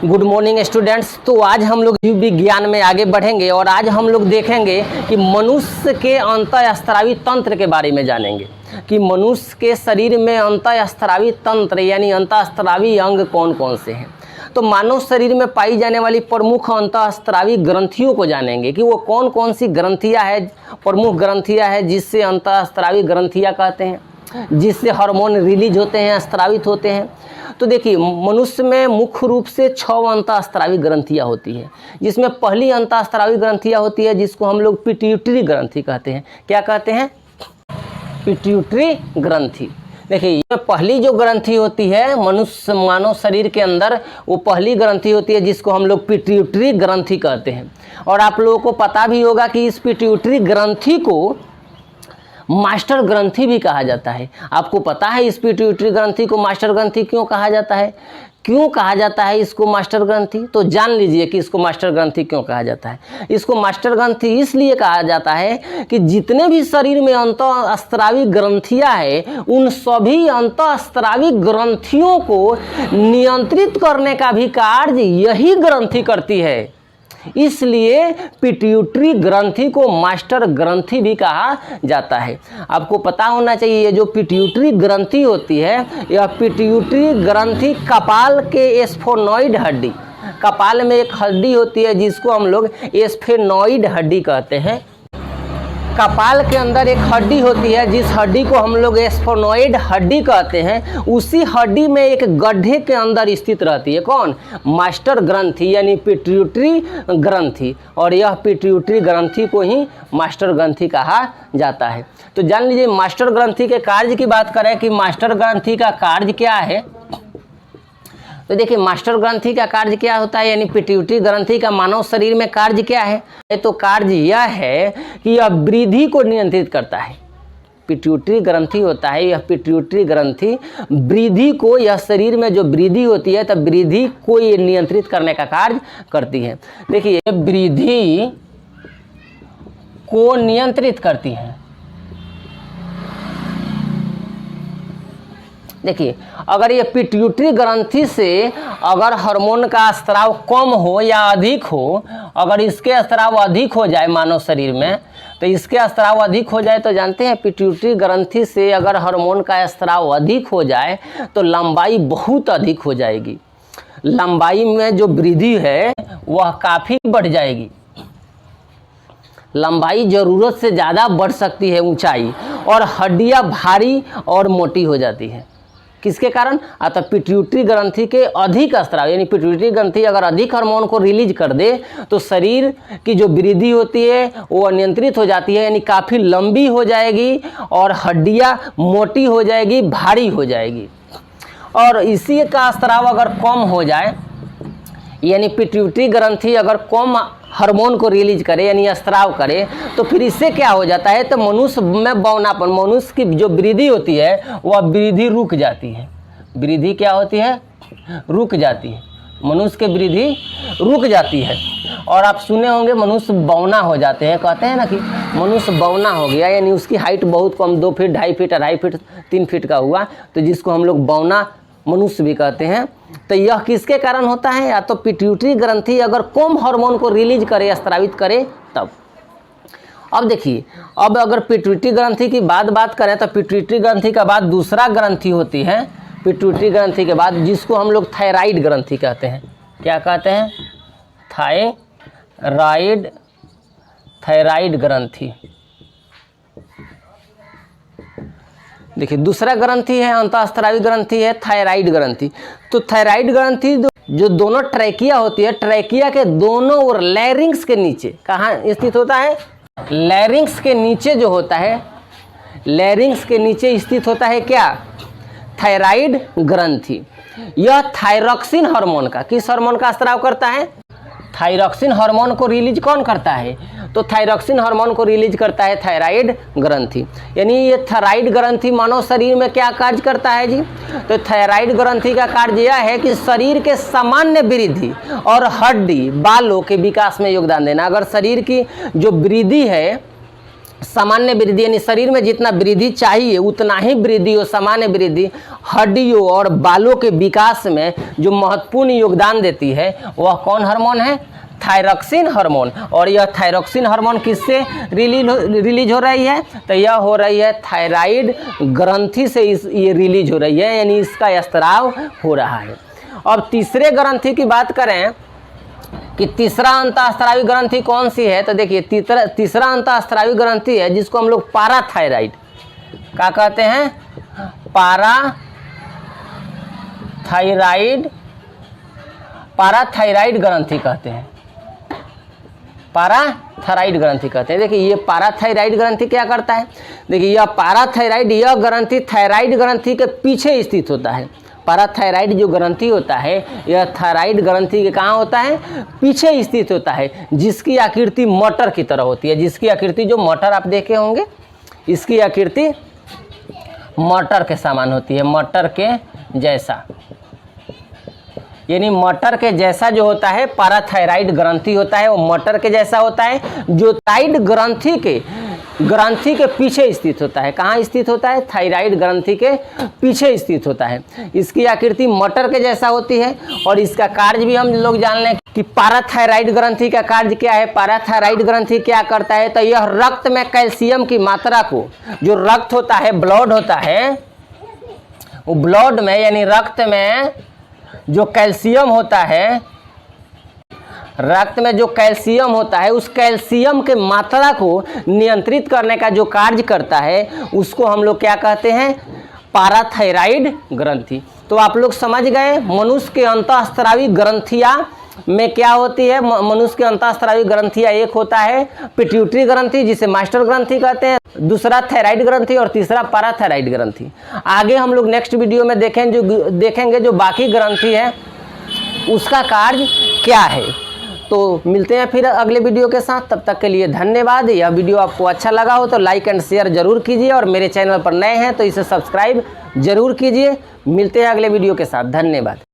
Good morning students. तो आज हम लोग जीव विज्ञान में आगे बढ़ेंगे और आज हम लोग देखेंगे कि मनुष्य के अंतःस्रावी तंत्र के बारे में जानेंगे कि मनुष्य के शरीर में अंतःस्रावी तंत्र यानी अंतःस्रावी अंग कौन कौन से हैं। तो मानव शरीर में पाई जाने वाली प्रमुख अंतःस्रावी ग्रंथियों को जानेंगे कि वो कौन कौन सी ग्रंथियाँ हैं, प्रमुख ग्रंथियाँ हैं जिससे अंतःस्रावी ग्रंथियाँ कहते हैं, जिससे हार्मोन रिलीज होते हैं, स्रावित होते हैं। तो देखिए, मनुष्य में मुख्य रूप से 6 अंतःस्रावी ग्रंथियाँ होती हैं, जिसमें पहली अंतःस्रावी ग्रंथियाँ होती है जिसको हम लोग पिट्यूटरी ग्रंथि कहते हैं। क्या कहते हैं? पिट्यूटरी ग्रंथि। देखिए, ये पहली जो ग्रंथि होती है मानव शरीर के अंदर, वो पहली ग्रंथि होती है जिसको हम लोग पिट्यूटरी ग्रंथि कहते हैं। और आप लोगों को पता भी होगा कि इस पिट्यूटरी ग्रंथि को मास्टर ग्रंथि भी कहा जाता है। आपको पता है इस पिट्यूटरी ग्रंथि को मास्टर ग्रंथि क्यों कहा जाता है? क्यों कहा जाता है इसको मास्टर ग्रंथि? तो जान लीजिए कि इसको मास्टर ग्रंथि क्यों कहा जाता है। इसको मास्टर ग्रंथि इसलिए कहा जाता है कि जितने भी शरीर में अंतःस्रावी ग्रंथियां हैं, उन सभी अंतःस्रावी ग्रंथियों को नियंत्रित करने का भी कार्य यही ग्रंथि करती है। इसलिए पिट्यूटरी ग्रंथि को मास्टर ग्रंथि भी कहा जाता है। आपको पता होना चाहिए, ये जो पिट्यूटरी ग्रंथि होती है, यह पिट्यूटरी ग्रंथि कपाल के स्फेनॉइड हड्डी, कपाल में एक हड्डी होती है जिसको हम लोग स्फेनॉइड हड्डी कहते हैं। कपाल के अंदर एक हड्डी होती है जिस हड्डी को हम लोग स्फेनॉइड हड्डी कहते हैं। उसी हड्डी में एक गड्ढे के अंदर स्थित रहती है कौन? मास्टर ग्रंथि यानी पिट्यूटरी ग्रंथि। और यह पिट्यूटरी ग्रंथि को ही मास्टर ग्रंथि कहा जाता है। तो जान लीजिए, मास्टर ग्रंथि के कार्य की बात करें कि मास्टर ग्रंथि का कार्य क्या है। तो देखिए, मास्टर ग्रंथि का कार्य क्या होता है, यानी पिट्यूटरी ग्रंथि का मानव शरीर में कार्य क्या है? तो कार्य यह है कि यह वृद्धि को नियंत्रित करता है। पिट्यूटरी ग्रंथि होता है, यह पिट्यूटरी ग्रंथि वृद्धि को, यह शरीर में जो वृद्धि होती है तब वृद्धि को ये नियंत्रित करने का कार्य करती है। देखिए, वृद्धि को नियंत्रित करती है। देखिए, अगर ये पिट्यूटरी ग्रंथि से अगर हार्मोन का स्राव कम हो या अधिक हो, अगर इसके स्राव अधिक हो जाए मानव शरीर में, तो इसके स्राव अधिक हो जाए तो जानते हैं पिट्यूटरी ग्रंथि से अगर हार्मोन का स्राव अधिक हो जाए तो लंबाई बहुत अधिक हो जाएगी। लंबाई में जो वृद्धि है वह काफ़ी बढ़ जाएगी। लंबाई ज़रूरत से ज़्यादा बढ़ सकती है, ऊंचाई, और हड्डियाँ भारी और मोटी हो जाती है। किसके कारण? अतः पिट्यूटरी ग्रंथि के अधिक स्राव, यानी पिट्यूटरी ग्रंथि अगर अधिक हार्मोन को रिलीज कर दे तो शरीर की जो वृद्धि होती है वो अनियंत्रित हो जाती है, यानी काफ़ी लंबी हो जाएगी और हड्डियाँ मोटी हो जाएगी, भारी हो जाएगी। और इसी का स्राव अगर कम हो जाए, यानी पिट्यूटरी ग्रंथि अगर कम हार्मोन को रिलीज करे यानी स्राव करे, तो फिर इससे क्या हो जाता है? तो मनुष्य में बौनापन, मनुष्य की जो वृद्धि होती है वह वृद्धि रुक जाती है। वृद्धि क्या होती है? रुक जाती है। मनुष्य की वृद्धि रुक जाती है। और आप सुने होंगे मनुष्य बौना हो जाते हैं, कहते हैं ना कि मनुष्य बौना हो गया, यानी उसकी हाइट बहुत कम, 2 फीट, 2.5 फीट, 2.5 फीट, 3 फीट का हुआ, तो जिसको हम लोग बौना मनुष्य भी कहते हैं। तो यह किसके कारण होता है? या तो पिट्यूटरी ग्रंथि अगर कम हार्मोन को रिलीज करे, स्रावित करे तब। अब देखिए, अब अगर पिट्यूटरी ग्रंथि की बात करें तो पिट्यूटरी ग्रंथि के बाद दूसरा ग्रंथि होती है, पिट्यूटरी ग्रंथि के बाद, जिसको हम लोग थायराइड ग्रंथि कहते हैं। क्या कहते हैं? थायराइड ग्रंथि। देखिए, दूसरा ग्रंथि है अंतःस्रावी ग्रंथि है थायराइड ग्रंथि। तो थायराइड ग्रंथि जो दोनों ट्रैकिया होती है, ट्रैकिया के दोनों ओर लैरिंग्स के नीचे कहाँ स्थित होता है? लैरिंग्स के नीचे जो होता है, लैरिंग्स के नीचे स्थित होता है क्या? थायराइड ग्रंथि। यह थायरॉक्सिन हार्मोन का, किस हार्मोन का स्राव करता है? थायरॉक्सिन हार्मोन को रिलीज कौन करता है? तो थायरॉक्सिन हार्मोन को रिलीज करता है थायराइड ग्रंथि। यानी ये थायराइड ग्रंथि मानव शरीर में क्या कार्य करता है जी? तो थायराइड ग्रंथि का कार्य यह है कि शरीर के सामान्य वृद्धि और हड्डी, बालों के विकास में योगदान देना। अगर शरीर की जो वृद्धि है सामान्य वृद्धि यानी शरीर में जितना वृद्धि चाहिए उतना ही वृद्धि और सामान्य वृद्धि हड्डियों और बालों के विकास में जो महत्वपूर्ण योगदान देती है वह कौन हार्मोन है? Thyroxine hormone. और यह थायरॉक्सिन हार्मोन किससे रिलीज हो रही है? तो यह हो रही है थायराइड ग्रंथि से ये रिलीज हो रही है, यानी इसका स्त्राव हो रहा है। अब तीसरे ग्रंथि की बात करें कि तीसरा अंतःस्त्रावी ग्रंथि कौन सी है, तो देखिए तीसरा अंतःस्त्रावी ग्रंथि है जिसको हम लोग पाराथायराइड क्या कहते हैं? पाराथायराइड ग्रंथि कहते हैं। पाराथायराइड ग्रंथि कहते हैं। देखिए ये पाराथायराइड ग्रंथि क्या करता है? देखिए यह पाराथायराइड, यह ग्रंथि थायराइड ग्रंथि के पीछे स्थित होता है। पाराथायराइड जो ग्रंथि होता है यह थायराइड ग्रंथि के कहाँ होता है? पीछे स्थित होता है, जिसकी आकृति मटर की तरह होती है। जिसकी आकृति, जो मटर आप देखे होंगे, इसकी आकृति मटर के समान होती है, मटर के जैसा, यानी मटर के जैसा जो होता है पाराथायराइड ग्रंथि होता है, वो मटर के जैसा होता है, जो थायराइड ग्रंथि के पीछे स्थित होता है। कहाँ स्थित होता है? थायराइड ग्रंथि के पीछे स्थित होता है। इसकी आकृति मटर के जैसा होती है और इसका कार्य भी हम लोग जान लें कि पाराथायराइड ग्रंथि का कार्य क्या है। पाराथायराइड ग्रंथि क्या करता है? तो यह रक्त में कैल्शियम की मात्रा को, जो रक्त होता है, ब्लड होता है, वो ब्लड में यानी रक्त में जो कैल्शियम होता है, रक्त में जो कैल्शियम होता है, उस कैल्शियम के मात्रा को नियंत्रित करने का जो कार्य करता है उसको हम लोग क्या कहते हैं? पाराथायराइड ग्रंथि। तो आप लोग समझ गए मनुष्य के अंतःस्त्रावी ग्रंथियां में क्या होती है। मनुष्य के अंतःस्त्रावी ग्रंथियां एक होता है पिट्यूटरी ग्रंथि जिसे मास्टर ग्रंथि कहते हैं, दूसरा थायराइड ग्रंथि और तीसरा पाराथायराइड ग्रंथि। आगे हम लोग नेक्स्ट वीडियो में देखेंगे जो बाकी ग्रंथि है उसका कार्य क्या है। तो मिलते हैं फिर अगले वीडियो के साथ, तब तक के लिए धन्यवाद। यह वीडियो आपको अच्छा लगा हो तो लाइक एंड शेयर जरूर कीजिए और मेरे चैनल पर नए हैं तो इसे सब्सक्राइब जरूर कीजिए। मिलते हैं अगले वीडियो के साथ, धन्यवाद।